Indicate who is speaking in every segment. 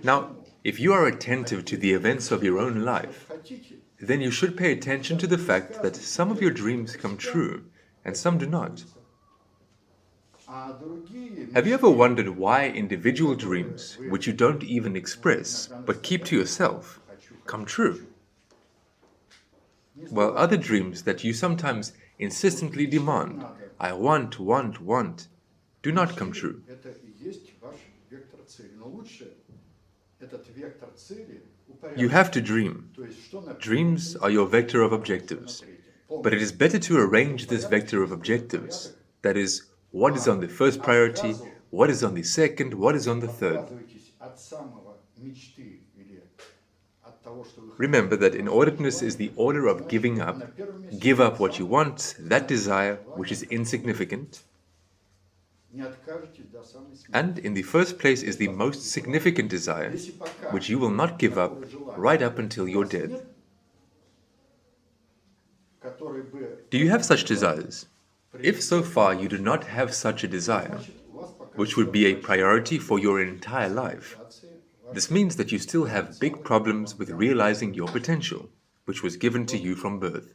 Speaker 1: Now, if you are attentive to the events of your own life, then you should pay attention to the fact that some of your dreams come true and some do not. Have you ever wondered why individual dreams, which you don't even express, but keep to yourself, come true? While other dreams that you sometimes insistently demand, I want, do not come true. You have to dream. Dreams are your vector of objectives. But it is better to arrange this vector of objectives. That is, what is on the first priority, what is on the second, what is on the third. Remember that inordinateness is the order of giving up. Give up what you want, that desire which is insignificant. And in the first place is the most significant desire, which you will not give up right up until you're dead. Do you have such desires? If so far you do not have such a desire, which would be a priority for your entire life, this means that you still have big problems with realizing your potential, which was given to you from birth.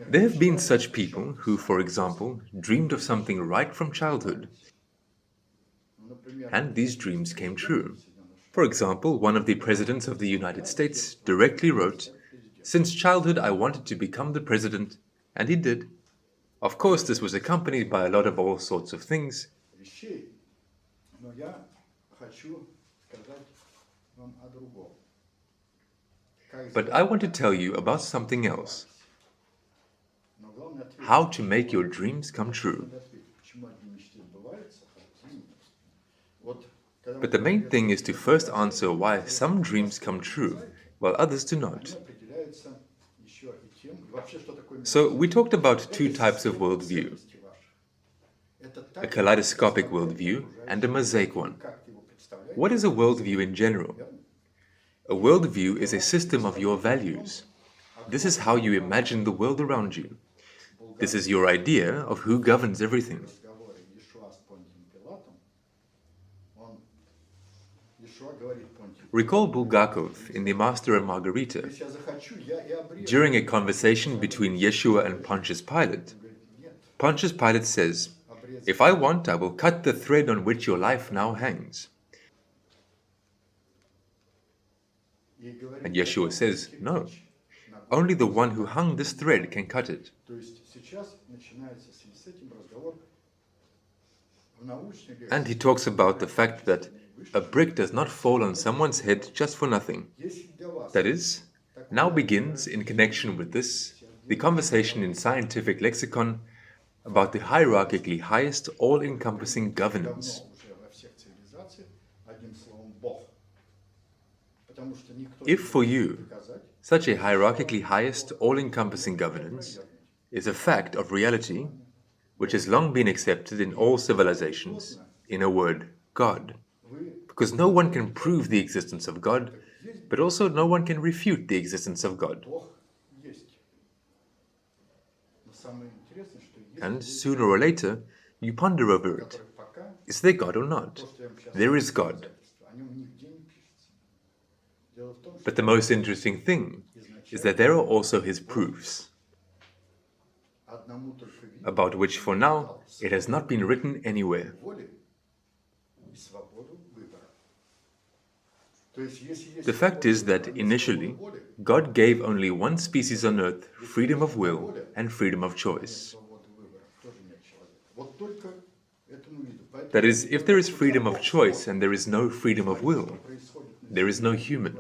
Speaker 1: There have been such people who, for example, dreamed of something right from childhood, and these dreams came true. For example, one of the presidents of the United States directly wrote, "Since childhood I wanted to become the president," and he did. Of course, this was accompanied by a lot of all sorts of things. But I want to tell you about something else. How to make your dreams come true. But the main thing is to first answer why some dreams come true, while others do not. So we talked about two types of worldview. A kaleidoscopic worldview and a mosaic one. What is a worldview in general? A worldview is a system of your values. This is how you imagine the world around you. This is your idea of who governs everything. Recall Bulgakov in The Master and Margarita. During a conversation between Yeshua and Pontius Pilate, Pontius Pilate says, "If I want, I will cut the thread on which your life now hangs." And Yeshua says, "No, only the one who hung this thread can cut it." And he talks about the fact that a brick does not fall on someone's head just for nothing. That is, now begins, in connection with this, the conversation in scientific lexicon about the hierarchically highest, all-encompassing governance. If for you, such a hierarchically highest, all-encompassing governance is a fact of reality, which has long been accepted in all civilizations, in a word, God, because no one can prove the existence of God, but also no one can refute the existence of God. And sooner or later, you ponder over it. Is there God or not? There is God. But the most interesting thing is that there are also his proofs, about which for now it has not been written anywhere. The fact is that initially, God gave only one species on earth freedom of will and freedom of choice. That is, if there is freedom of choice and there is no freedom of will, there is no human.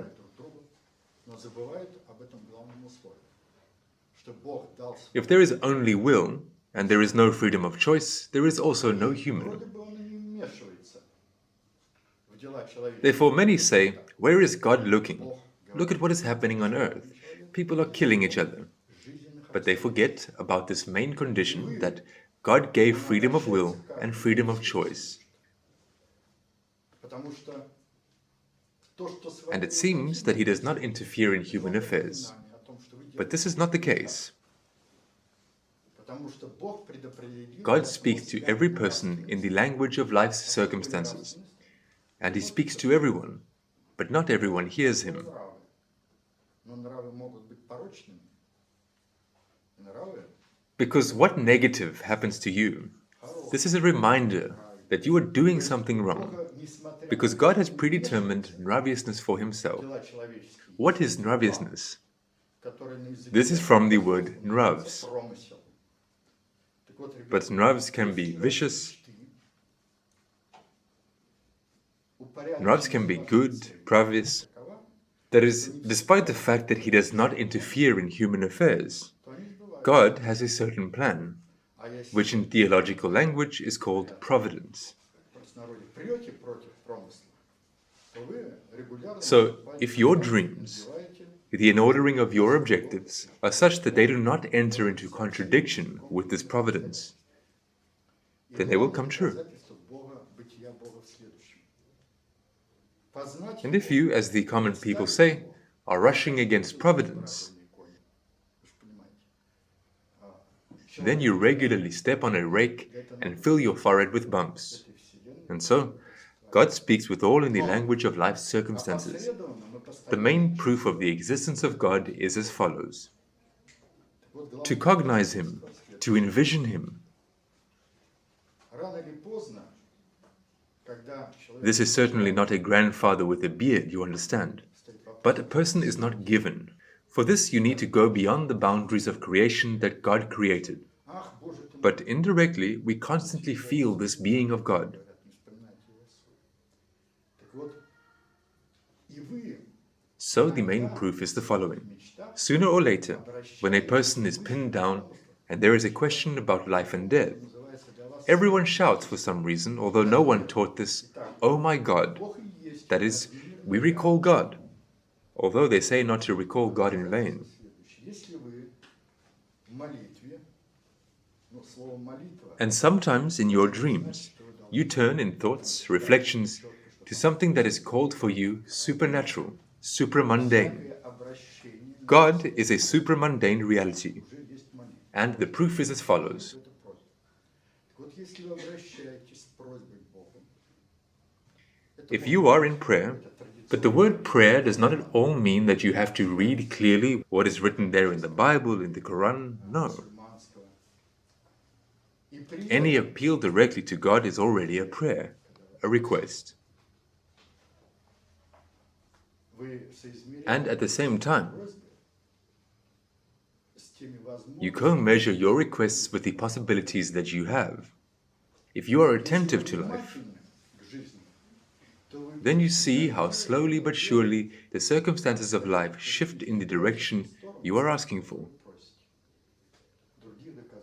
Speaker 1: If there is only will and there is no freedom of choice, there is also no human. Therefore, many say, where is God looking? Look at what is happening on earth. People are killing each other. But they forget about this main condition that God gave freedom of will and freedom of choice. And it seems that he does not interfere in human affairs. But this is not the case. God speaks to every person in the language of life's circumstances, and He speaks to everyone, but not everyone hears Him. Because what negative happens to you, this is a reminder that you are doing something wrong, because God has predetermined nraviousness for Himself. What is nraviousness? This is from the word nravs. But nravs can be vicious, nravs can be good, pravis. That is, despite the fact that He does not interfere in human affairs, God has a certain plan, which in theological language is called providence. So, if your dreams, the inordering of your objectives, are such that they do not enter into contradiction with this providence, then they will come true. And if you, as the common people say, are rushing against providence, then you regularly step on a rake and fill your forehead with bumps. And so, God speaks with all in the language of life's circumstances. The main proof of the existence of God is as follows. To cognize Him, to envision Him. This is certainly not a grandfather with a beard, you understand. But a person is not given. For this you need to go beyond the boundaries of creation that God created. But indirectly, we constantly feel this being of God. So the main proof is the following. Sooner or later, when a person is pinned down and there is a question about life and death, everyone shouts for some reason, although no one taught this, "Oh my God." That is, we recall God, although they say not to recall God in vain. And sometimes in your dreams, you turn in thoughts, reflections, to something that is called for you supernatural, supramundane. God is a supramundane reality, and the proof is as follows. If you are in prayer, but the word prayer does not at all mean that you have to read clearly what is written there in the Bible, in the Quran, no. Any appeal directly to God is already a prayer, a request. And at the same time, you co-measure your requests with the possibilities that you have. If you are attentive to life, then you see how slowly but surely the circumstances of life shift in the direction you are asking for.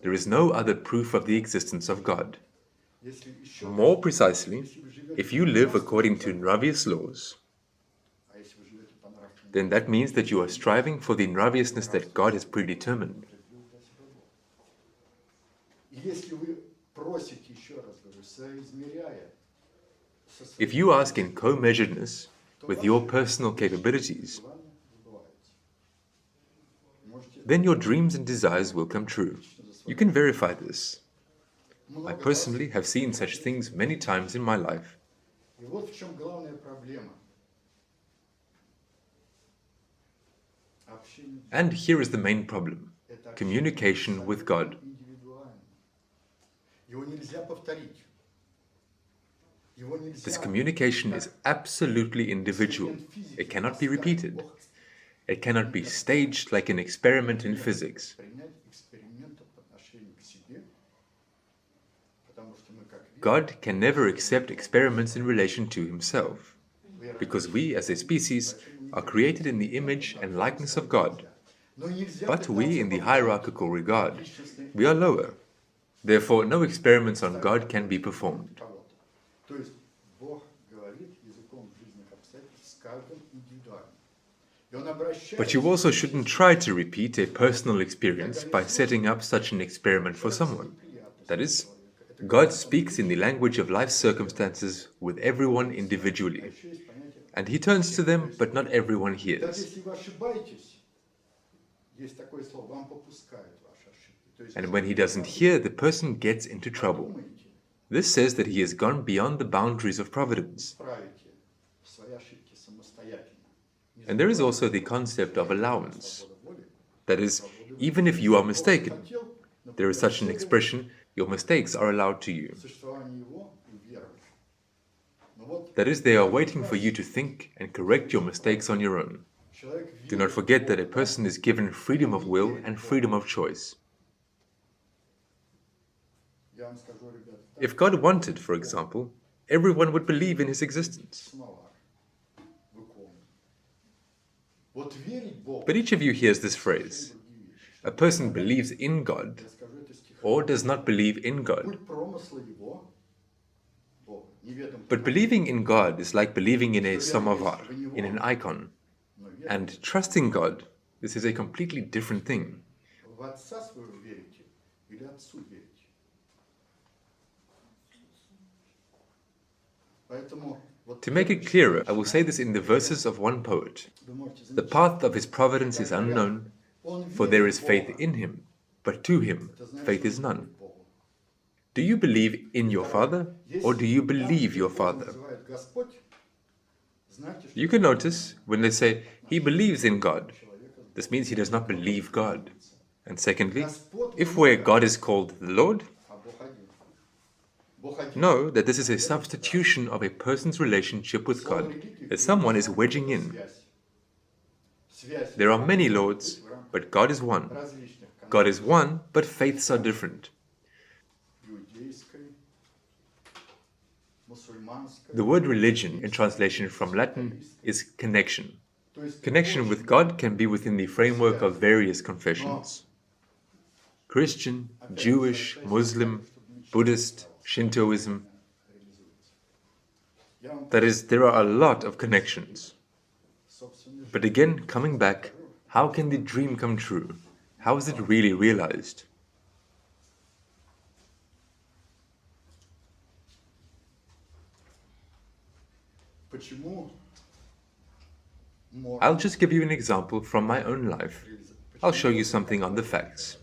Speaker 1: There is no other proof of the existence of God. More precisely, if you live according to nravious laws, then that means that you are striving for the nraviousness that God has predetermined. If you ask in co-measuredness with your personal capabilities, then your dreams and desires will come true. You can verify this. I personally have seen such things many times in my life. And here is the main problem: communication with God. This communication is absolutely individual. It cannot be repeated. It cannot be staged like an experiment in physics. God can never accept experiments in relation to Himself, because we, as a species, are created in the image and likeness of God. But we, in the hierarchical regard, we are lower. Therefore, no experiments on God can be performed. But you also shouldn't try to repeat a personal experience by setting up such an experiment for someone. That is, God speaks in the language of life's circumstances with everyone individually, and He turns to them, but not everyone hears. and when he doesn't hear, the person gets into trouble. This says that he has gone beyond the boundaries of Providence. And there is also the concept of allowance. That is, even if you are mistaken, there is such an expression, your mistakes are allowed to you. That is, they are waiting for you to think and correct your mistakes on your own. Do not forget that a person is given freedom of will and freedom of choice. If God wanted, for example, everyone would believe in his existence. But each of you hears this phrase. A person believes in God or does not believe in God. But believing in God is like believing in a samovar, in an icon. And trusting God, this is a completely different thing. To make it clearer, I will say this in the verses of one poet. The path of his providence is unknown, for there is faith in him, but to him faith is none. Do you believe in your Father, or do you believe your Father? You can notice when they say, he believes in God, this means he does not believe God. And secondly, if where God is called the Lord, know that this is a substitution of a person's relationship with God, that someone is wedging in. There are many lords, but God is one. God is one, but faiths are different. The word religion, in translation from Latin, is connection. Connection with God can be within the framework of various confessions. Christian, Jewish, Muslim, Buddhist, Shintoism. That is, there are a lot of connections. But again, coming back, how can the dream come true? How is it really realized? I'll just give you an example from my own life. I'll show you something on the facts.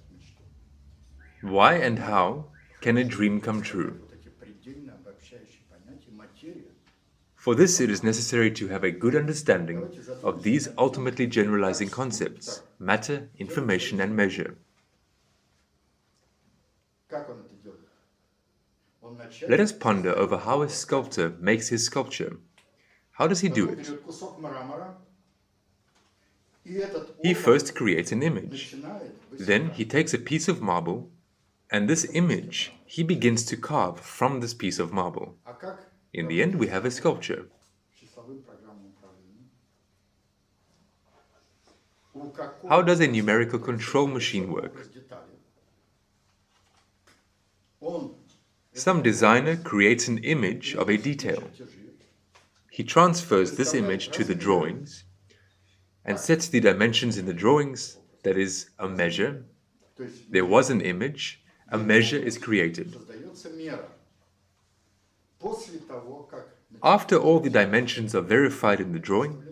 Speaker 1: Why and how can a dream come true? For this, it is necessary to have a good understanding of these ultimately generalizing concepts: matter, information, and measure. Let us ponder over how a sculptor makes his sculpture. How does he do it? He first creates an image. Then he takes a piece of marble, and this image he begins to carve from this piece of marble. In the end, we have a sculpture. How does a numerical control machine work? Some designer creates an image of a detail. He transfers this image to the drawings and sets the dimensions in the drawings, that is, a measure. There was an image, a measure is created. After all the dimensions are verified in the drawing,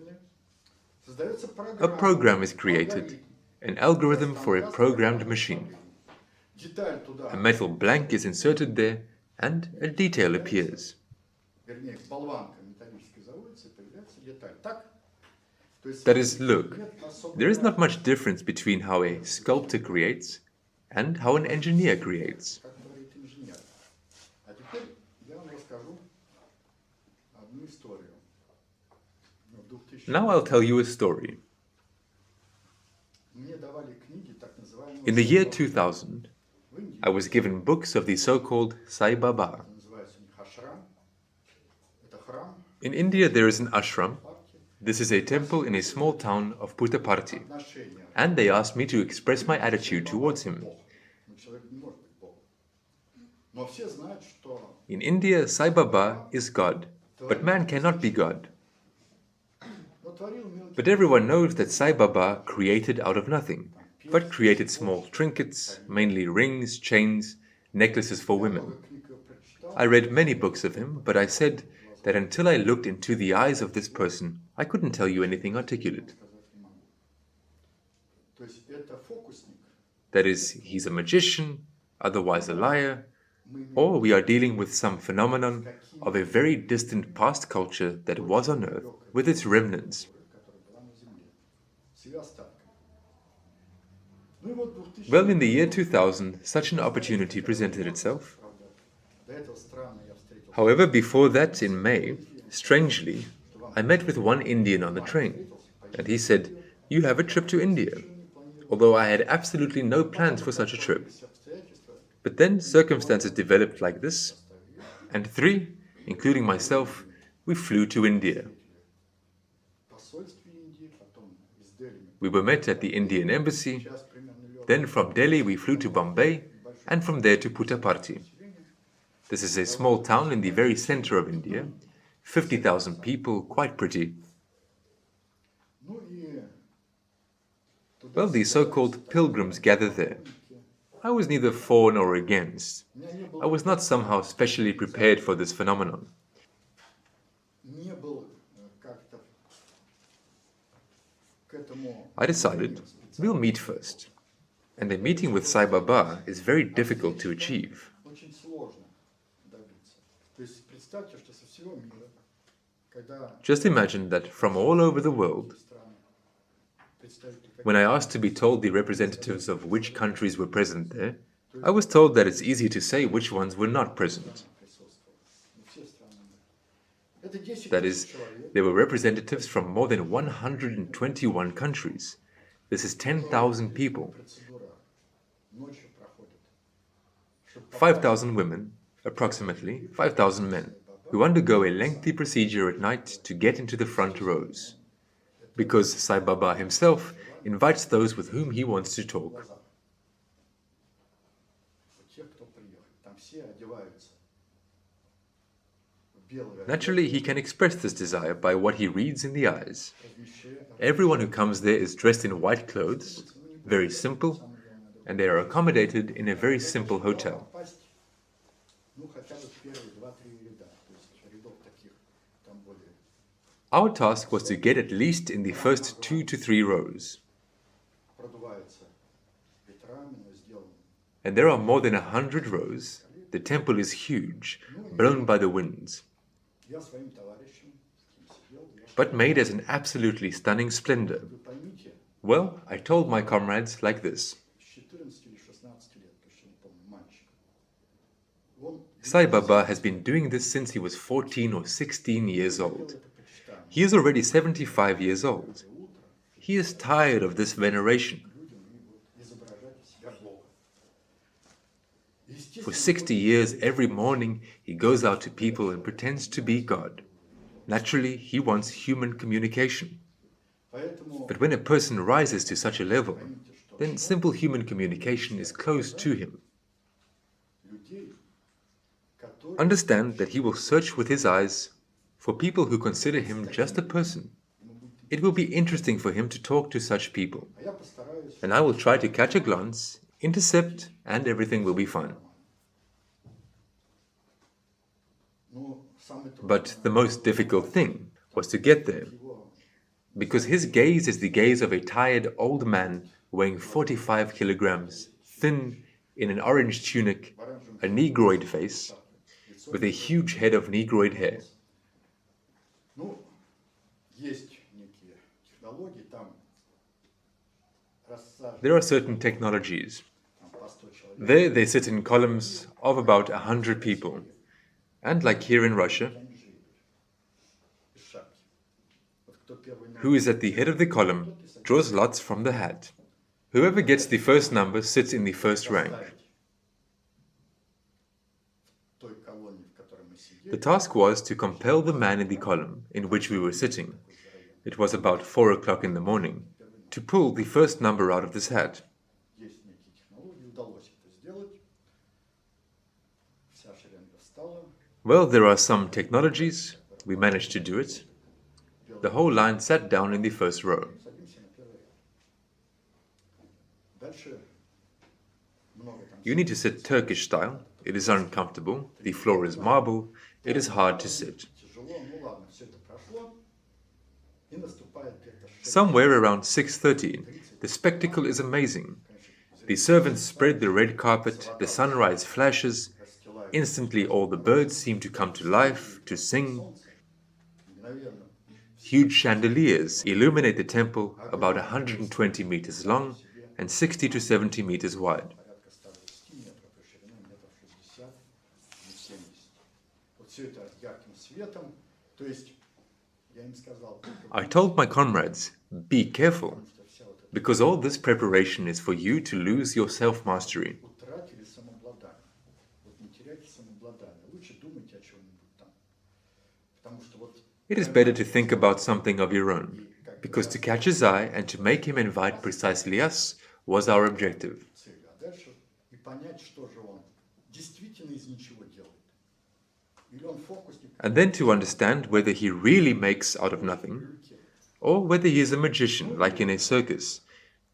Speaker 1: a program is created, an algorithm for a programmed machine. A metal blank is inserted there, and a detail appears. That is, look, there is not much difference between how a sculptor creates and how an engineer creates. Now I'll tell you a story. In the year 2000, I was given books of the so-called Sai Baba. In India, there is an ashram. This is a temple in a small town of Puttaparthi, and they asked me to express my attitude towards him. In India, Sai Baba is God, but man cannot be God. But everyone knows that Sai Baba created out of nothing, but created small trinkets, mainly rings, chains, necklaces for women. I read many books of him, but I said that until I looked into the eyes of this person, I couldn't tell you anything articulate. That is, he's a magician, otherwise a liar, or we are dealing with some phenomenon of a very distant past culture that was on Earth with its remnants. Well, in the year 2000, such an opportunity presented itself. However, before that, in May, strangely, I met with one Indian on the train, and he said, "You have a trip to India," although I had absolutely no plans for such a trip. But then circumstances developed like this, and three, including myself, we flew to India. We were met at the Indian embassy, then from Delhi we flew to Bombay, and from there to Puttaparthi. This is a small town in the very center of India, 50,000 people, quite pretty. Well, the so-called pilgrims gather there. I was neither for nor against. I was not somehow specially prepared for this phenomenon. I decided, we'll meet first. And a meeting with Sai Baba is very difficult to achieve. Just imagine that from all over the world, when I asked to be told the representatives of which countries were present there, I was told that it's easy to say which ones were not present. That is, there were representatives from more than 121 countries. This is 10,000 people. 5,000 women, approximately 5,000 men, who undergo a lengthy procedure at night to get into the front rows, because Sai Baba himself invites those with whom he wants to talk. Naturally, he can express this desire by what he reads in the eyes. Everyone who comes there is dressed in white clothes, very simple, and they are accommodated in a very simple hotel. Our task was to get at least in the first 2 to 3 rows. And there are more than 100 rows. The temple is huge, blown by the winds, but made as an absolutely stunning splendor. Well, I told my comrades like this. Sai Baba has been doing this since he was 14 or 16 years old. He is already 75 years old. He is tired of this veneration. For 60 years, every morning, he goes out to people and pretends to be God. Naturally, he wants human communication. But when a person rises to such a level, then simple human communication is closed to him. Understand that he will search with his eyes for people who consider him just a person. It will be interesting for him to talk to such people. And I will try to catch a glance, intercept, and everything will be fine. But the most difficult thing was to get there, because his gaze is the gaze of a tired old man weighing 45 kilograms, thin, in an orange tunic, a negroid face, with a huge head of negroid hair. There are certain technologies. There they sit in columns of about 100 people. And like here in Russia, who is at the head of the column draws lots from the hat. Whoever gets the first number sits in the first rank. The task was to compel the man in the column in which we were sitting, it was about 4 o'clock in the morning, to pull the first number out of this hat. Well, there are some technologies. We managed to do it. The whole line sat down in the first row. You need to sit Turkish style. It is uncomfortable. The floor is marble. It is hard to sit. Somewhere around 6:30, the spectacle is amazing. The servants spread the red carpet, the sunrise flashes, instantly all the birds seem to come to life, to sing. Huge chandeliers illuminate the temple about 120 meters long and 60 to 70 meters wide. I told my comrades, be careful, because all this preparation is for you to lose your self-mastery. It is better to think about something of your own, because to catch his eye and to make him invite precisely us was our objective. And then to understand whether he really makes out of nothing, or whether he is a magician like in a circus.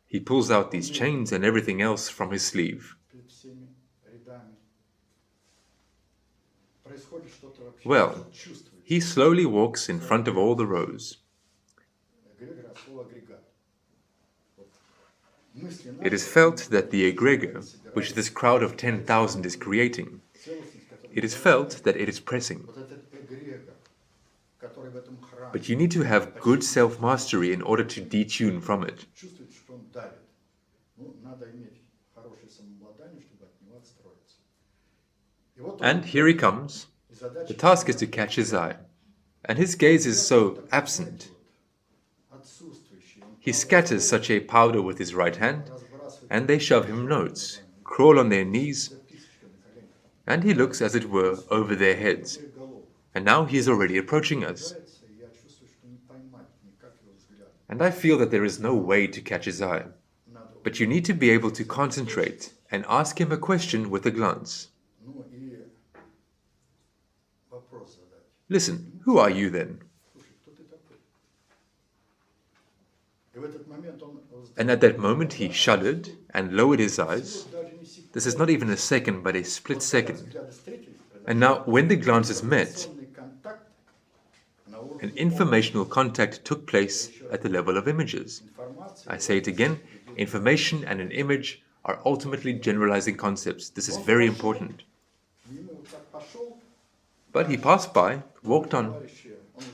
Speaker 1: He pulls out these chains and everything else from his sleeve. Well, he slowly walks in front of all the rows. It is felt that the egregor, which this crowd of 10,000 is creating, it is felt that it is pressing. But you need to have good self-mastery in order to detune from it. And here he comes. The task is to catch his eye. And his gaze is so absent. He scatters such a powder with his right hand, and they shove him notes, crawl on their knees, and he looks, as it were, over their heads. And now he is already approaching us. And I feel that there is no way to catch his eye. But you need to be able to concentrate and ask him a question with a glance. Listen, who are you then? And at that moment he shuddered and lowered his eyes. This is not even a second, but a split second. And now, when the glances met, an informational contact took place at the level of images. I say it again, information and an image are ultimately generalizing concepts. This is very important. But he passed by, walked on,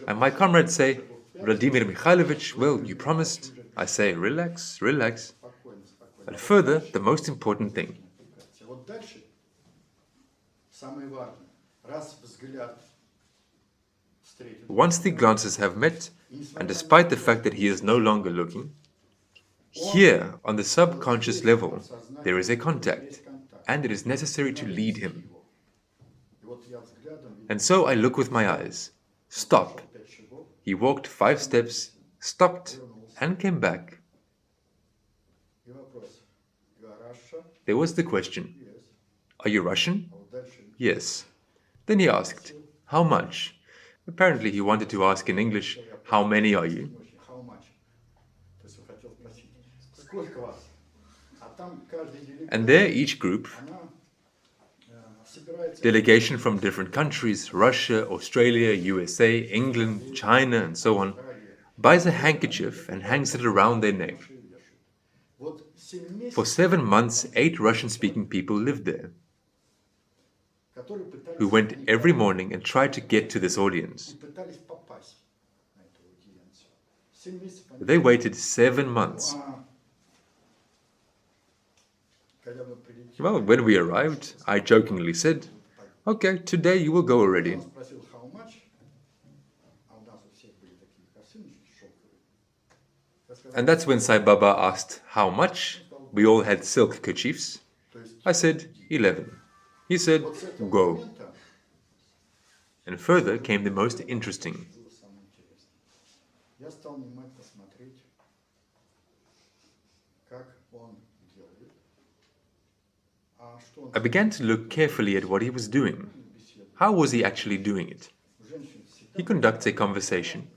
Speaker 1: and my comrades say, Vladimir Mikhailovich, well, you promised. I say, relax, relax. But further, the most important thing. Once the glances have met, and despite the fact that he is no longer looking, here, on the subconscious level, there is a contact, and it is necessary to lead him. And so I look with my eyes. Stop. He walked 5 steps, stopped, and came back. There was the question, are you Russian? Yes. Then he asked, how much? Apparently he wanted to ask in English, how many are you? And there each group, delegation from different countries, Russia, Australia, USA, England, China, and so on, buys a handkerchief and hangs it around their neck. For 7 months, 8 Russian-speaking people lived there, who went every morning and tried to get to this audience. They waited 7 months. Well, when we arrived, I jokingly said, okay, today you will go already. And that's when Sai Baba asked, how much? We all had silk kerchiefs. I said, 11. He said, go. And further came the most interesting. I began to look carefully at what he was doing. How was he actually doing it? He conducts a conversation.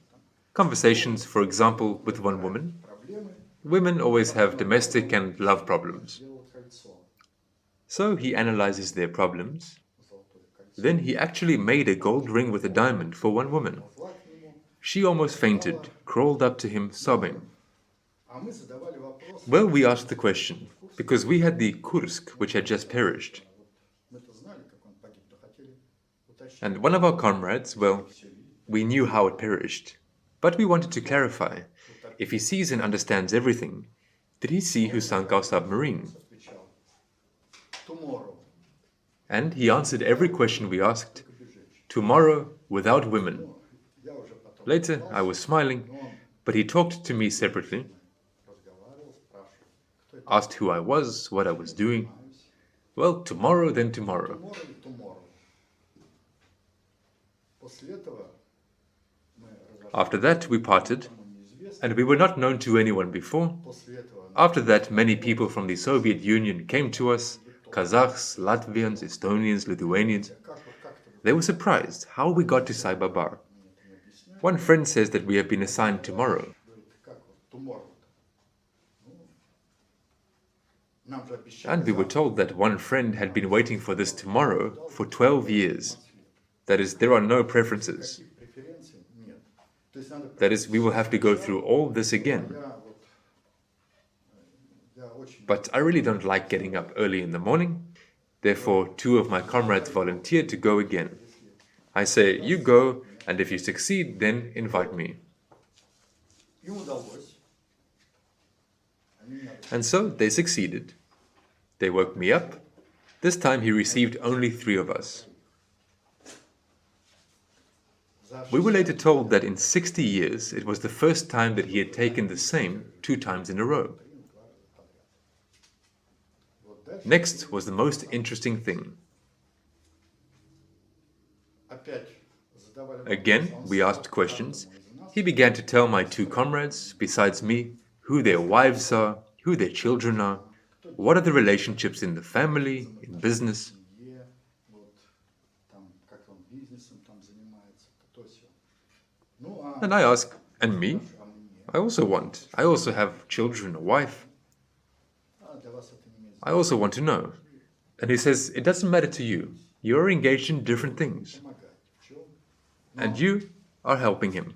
Speaker 1: Conversations, for example, with one woman. Women always have domestic and love problems. So he analyzes their problems. Then he actually made a gold ring with a diamond for one woman. She almost fainted, crawled up to him, sobbing. Well, we asked the question, because we had the Kursk, which had just perished. And one of our comrades, well, we knew how it perished, but we wanted to clarify. If he sees and understands everything, did he see who sunk our submarine? And he answered every question we asked, tomorrow without women. Later, I was smiling, but he talked to me separately, asked who I was, what I was doing. Well, tomorrow, then tomorrow. After that, we parted, and we were not known to anyone before. After that, many people from the Soviet Union came to us, Kazakhs, Latvians, Estonians, Lithuanians. They were surprised how we got to Sai Baba. One friend says that we have been assigned tomorrow. And we were told that one friend had been waiting for this tomorrow for 12 years. That is, there are no preferences. That is, we will have to go through all this again. But I really don't like getting up early in the morning. Therefore, two of my comrades volunteered to go again. I say, you go, and if you succeed, then invite me. And so they succeeded. They woke me up. This time he received only 3 of us. We were later told that in 60 years it was the first time that he had taken the same 2 times in a row. Next was the most interesting thing. Again, we asked questions. He began to tell my 2 comrades, besides me, who their wives are, who their children are, what are the relationships in the family, in business. And I ask, and me? I also want. I also have children, a wife. I also want to know. And he says, it doesn't matter to you. You're engaged in different things. And you are helping him.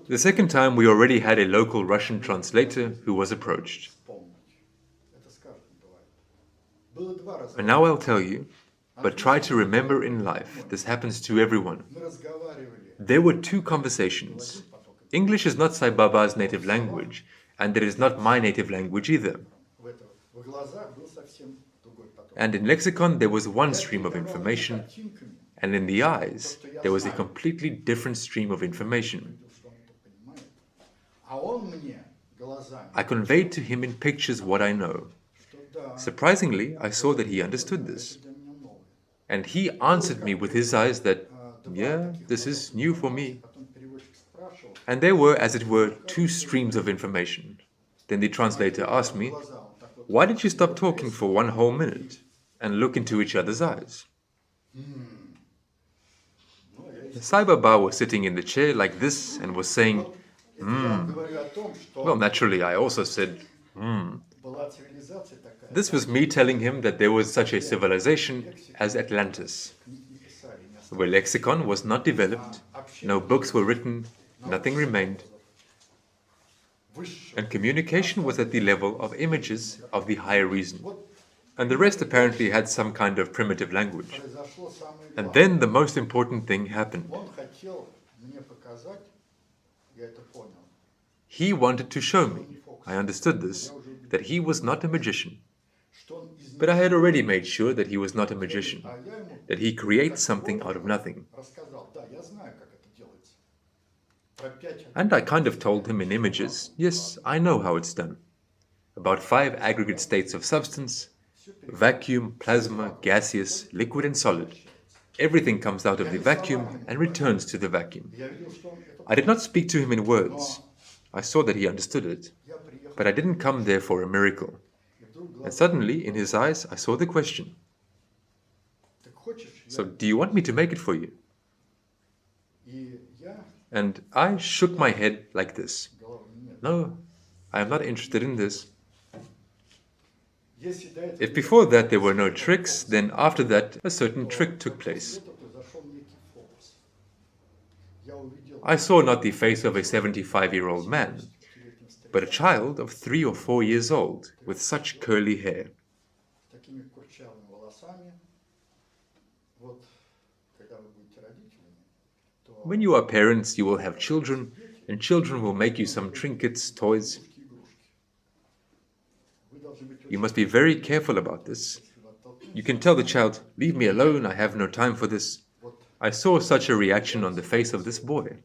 Speaker 1: The second time we already had a local Russian translator who was approached. And now I'll tell you, but try to remember in life, this happens to everyone. There were 2 conversations. English is not Sai Baba's native language, and it is not my native language either. And in lexicon there was one stream of information, and in the eyes there was a completely different stream of information. I conveyed to him in pictures what I know. Surprisingly, I saw that he understood this. And he answered me with his eyes that, yeah, this is new for me. And there were, as it were, 2 streams of information. Then the translator asked me, why did you stop talking for 1 whole minute and look into each other's eyes? Sai Baba was sitting in the chair like this and was saying, Well, naturally, I also said, This was me telling him that there was such a civilization as Atlantis, where lexicon was not developed, no books were written, nothing remained, and communication was at the level of images of the higher reason. And the rest apparently had some kind of primitive language. And then the most important thing happened. He wanted to show me, I understood this, that he was not a magician. But I had already made sure that he was not a magician, that he creates something out of nothing. And I kind of told him in images, yes, I know how it's done. About 5 aggregate states of substance, vacuum, plasma, gaseous, liquid and solid. Everything comes out of the vacuum and returns to the vacuum. I did not speak to him in words. I saw that he understood it. But I didn't come there for a miracle. And suddenly, in his eyes, I saw the question. So, do you want me to make it for you? And I shook my head like this. No, I am not interested in this. If before that there were no tricks, then after that a certain trick took place. I saw not the face of a 75-year-old man, but a child of 3 or 4 years old with such curly hair. When you are parents, you will have children, and children will make you some trinkets, toys. You must be very careful about this. You can tell the child, "Leave me alone, I have no time for this." I saw such a reaction on the face of this boy.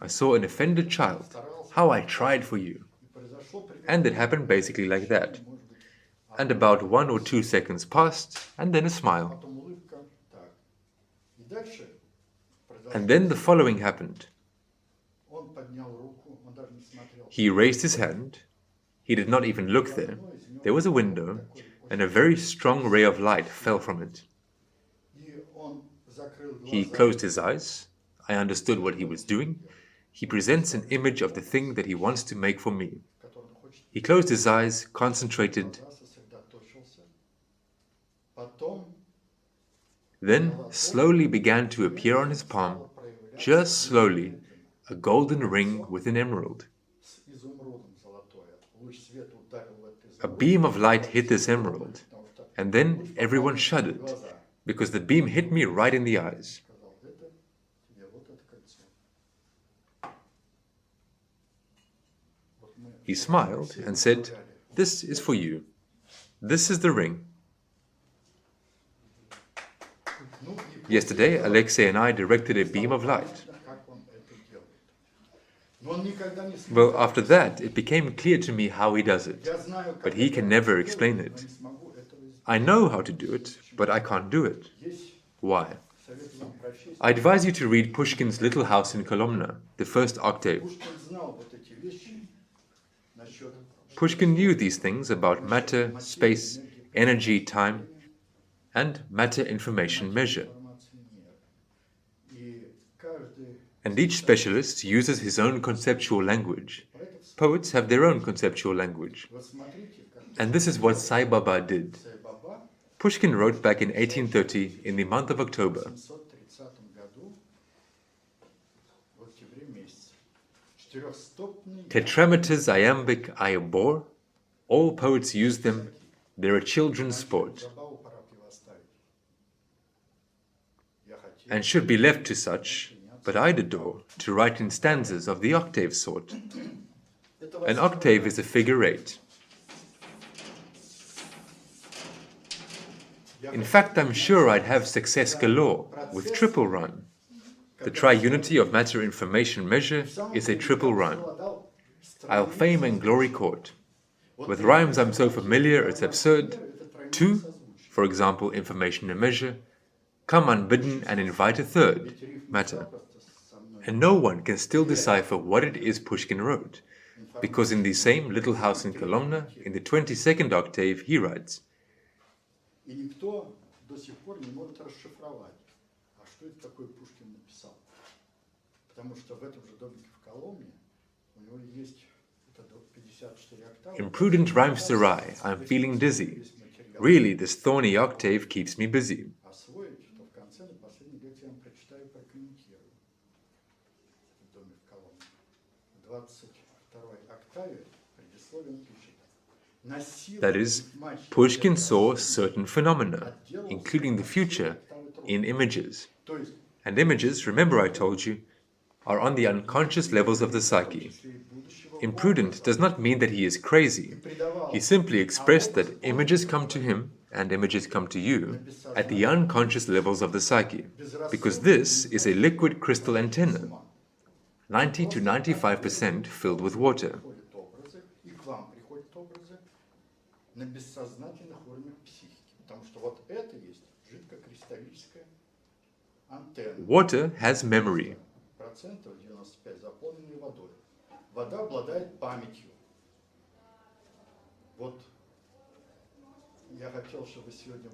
Speaker 1: I saw an offended child. How I tried for you. And it happened basically like that. And about 1 or 2 seconds passed, and then a smile. And then the following happened. He raised his hand. He did not even look there. There was a window, and a very strong ray of light fell from it. He closed his eyes. I understood what he was doing. He presents an image of the thing that he wants to make for me. He closed his eyes, concentrated. Then slowly began to appear on his palm, just slowly, a golden ring with an emerald. A beam of light hit this emerald, and then everyone shuddered, because the beam hit me right in the eyes. He smiled and said, "This is for you. This is the ring." Yesterday, Alexei and I directed a beam of light. Well, after that, it became clear to me how he does it, but he can never explain it. I know how to do it, but I can't do it. Why? I advise you to read Pushkin's Little House in Kolomna, the first octave. Pushkin knew these things about matter, space, energy, time, and matter information measure. And each specialist uses his own conceptual language. Poets have their own conceptual language. And this is what Sai Baba did. Pushkin wrote back in 1830 in the month of October. Tetrameters iambic I bore, all poets use them, they're a children's sport, and should be left to such, but I'd adore to write in stanzas of the octave sort. An octave is a figure 8. In fact, I'm sure I'd have success galore with triple rhyme. The triunity of matter information measure is a triple rhyme. I'll fame and glory court. With rhymes I'm so familiar it's absurd. Two, for example, information and measure, come unbidden and invite a third, matter. And no one can still decipher what it is Pushkin wrote, because in the same Little House in Kolomna, in the 22nd octave, he writes, "Imprudent rhymester I, I'm feeling dizzy. Really, this thorny octave keeps me busy." That is, Pushkin saw certain phenomena, including the future, in images. And images, remember I told you, are on the unconscious levels of the psyche. Imprudent does not mean that he is crazy. He simply expressed that images come to him, and images come to you, at the unconscious levels of the psyche, because this is a liquid crystal antenna, 90 to 95% filled with water. Water has memory.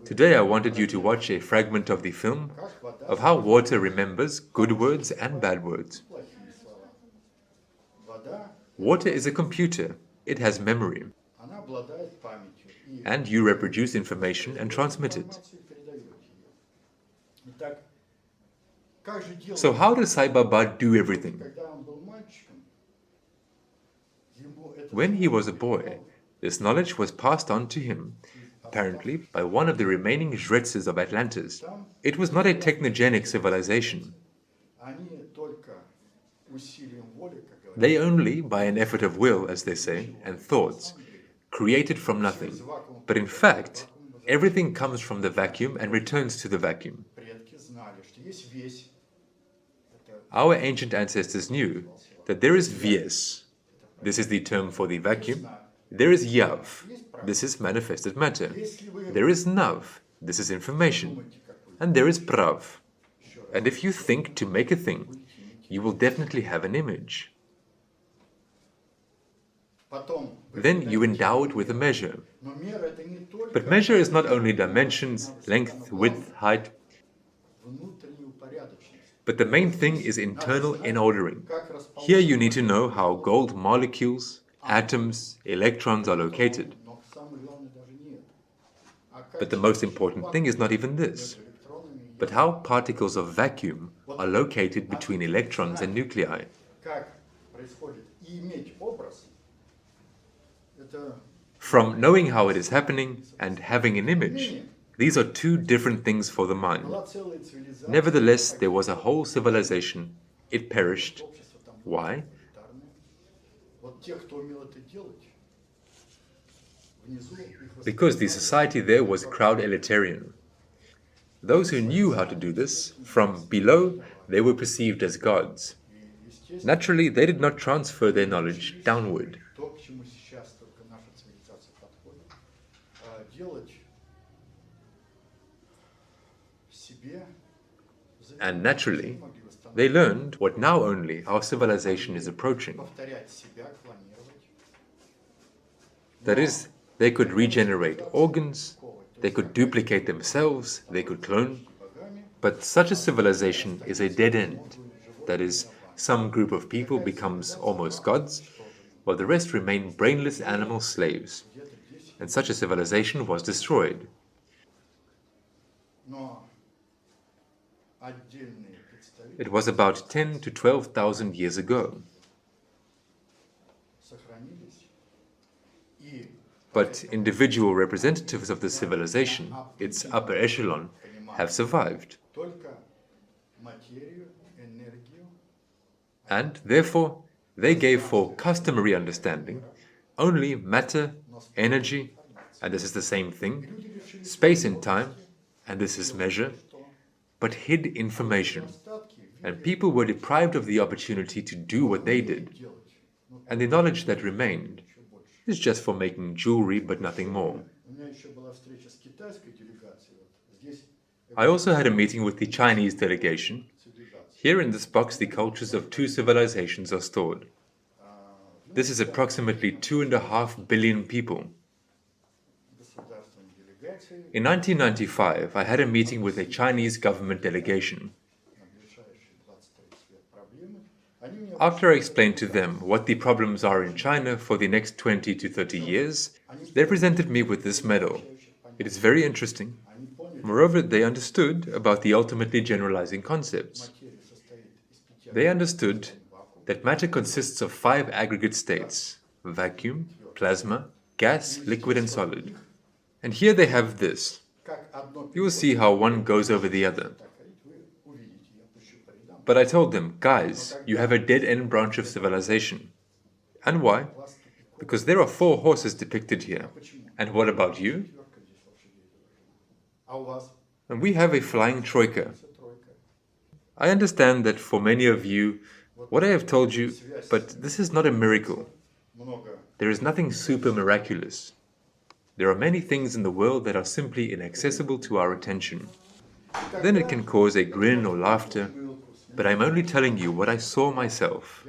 Speaker 1: Today I wanted you to watch a fragment of the film of how water remembers good words and bad words. Water is a computer. It has memory. And you reproduce information and transmit it. So how does Sai Baba do everything? When he was a boy, this knowledge was passed on to him, apparently by one of the remaining jretzes of Atlantis. It was not a technogenic civilization. They only, by an effort of will, as they say, and thoughts, created from nothing. But in fact, everything comes from the vacuum and returns to the vacuum. Our ancient ancestors knew that there is Vies, this is the term for the vacuum, there is Yav, this is manifested matter, there is Nav, this is information, and there is Prav. And if you think to make a thing, you will definitely have an image. Then you endow it with a measure. But measure is not only dimensions, length, width, height, but the main thing is internal inordering. Here you need to know how gold molecules, atoms, electrons are located. But the most important thing is not even this, but how particles of vacuum are located between electrons and nuclei. From knowing how it is happening and having an image, these are two different things for the mind. Nevertheless, there was a whole civilization. It perished. Why? Because the society there was crowd elitarian. Those who knew how to do this, from below, they were perceived as gods. Naturally, they did not transfer their knowledge downward. And naturally, they learned what now only our civilization is approaching. That is, they could regenerate organs, they could duplicate themselves, they could clone. But such a civilization is a dead end. That is, some group of people becomes almost gods, while the rest remain brainless animal slaves. And such a civilization was destroyed. It was about 10 to 12,000 years ago. But individual representatives of the civilization, its upper echelon, have survived. And therefore, they gave for customary understanding only matter, energy, and this is the same thing, space and time, and this is measure, but hid information. And people were deprived of the opportunity to do what they did. And the knowledge that remained is just for making jewelry, but nothing more. I also had a meeting with the Chinese delegation. Here in this box, the cultures of two civilizations are stored. This is approximately 2.5 billion people. In 1995, I had a meeting with a Chinese government delegation. After I explained to them what the problems are in China for the next 20 to 30 years, they presented me with this medal. It is very interesting. Moreover, they understood about the ultimately generalizing concepts. They understood that matter consists of 5 aggregate states: vacuum, plasma, gas, liquid and solid. And here they have this. You will see how one goes over the other. But I told them, guys, you have a dead-end branch of civilization. And why? Because there are 4 horses depicted here. And what about you? And we have a flying troika. I understand that for many of you, what I have told you, but this is not a miracle. There is nothing super miraculous. There are many things in the world that are simply inaccessible to our attention. Then it can cause a grin or laughter, but I'm only telling you what I saw myself.